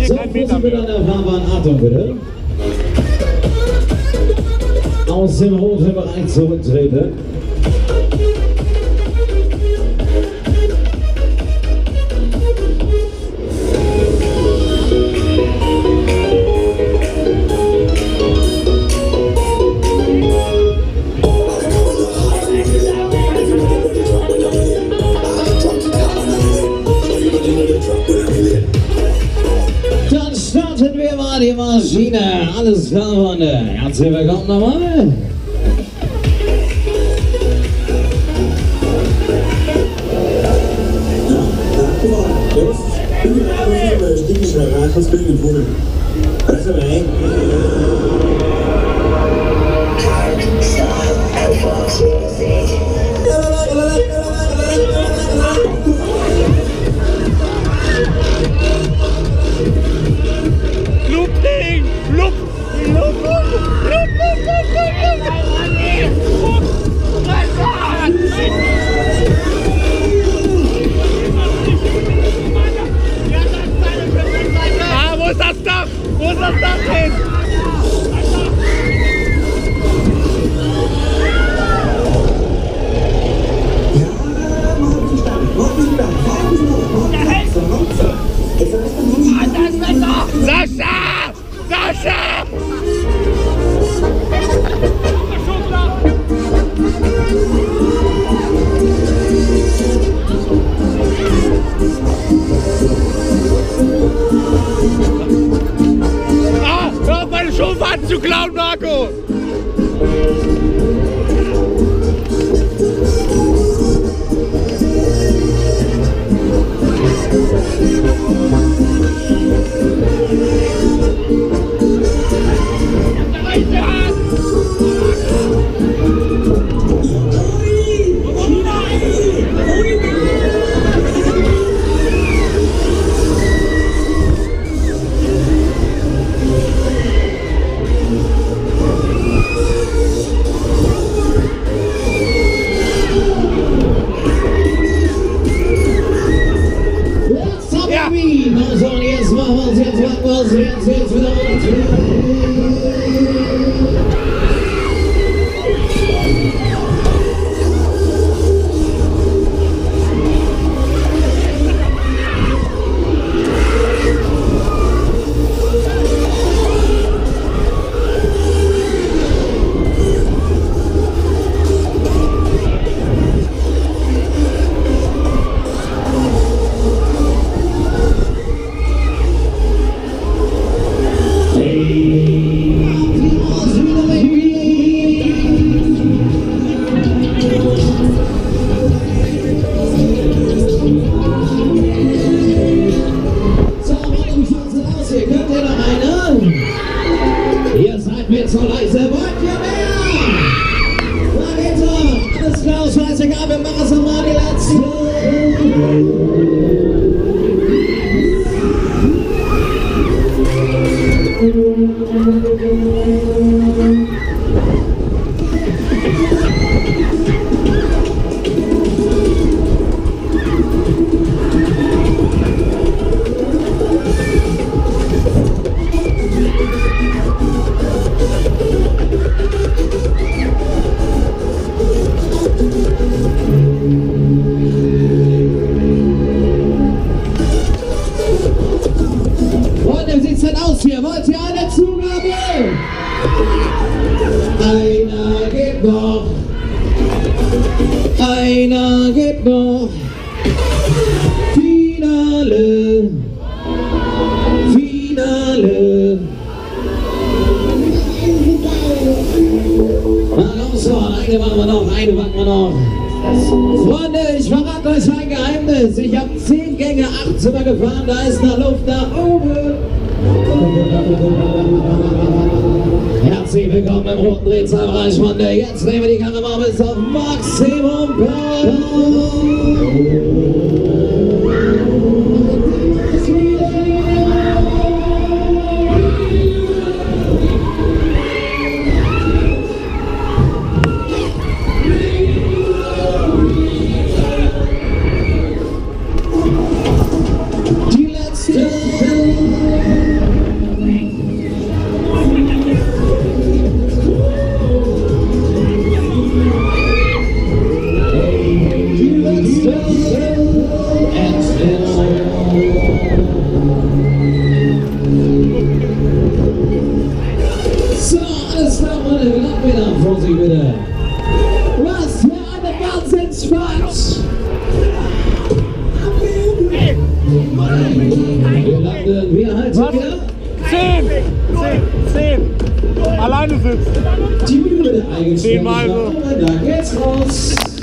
So, Fuß bitte an der Fahrbahn, Achtung bitte. Aus dem roten Bereich zurücktreten. Dann starten wir mal die Maschine. Alles klar, Freunde. Herzlich willkommen nochmal. Lupping! Lupp! Ah, wo ist das Dach? Wo ist das Dach hin? Sascha! Sascha! Ah, hör auf meine Schubfahrten zu klauen, Marco! So, und jetzt machen wir es, jetzt machen wir es, jetzt wieder so leise, wollt ihr mehr? Na bitte, alles klar, scheißegal, wir machen es nochmal die letzte. Hier, wollt ihr eine Zugabe? Einer geht noch. Einer geht noch. Finale. Finale. Eine machen wir noch, eine machen wir noch. Freunde, ich verrate euch ein Geheimnis. Ich habe 10 Gänge, 8 Zimmer gefahren, da ist noch Luft nach oben. Herzlich willkommen im roten Drehzahlbereich, Freunde. Jetzt nehmen wir die Kamera bis auf Maximum Power. Wir landen, wie alt sind wir? 10. Alleine sitzt. Die Mühle eingestellt. 10 Mal so. Da geht's raus.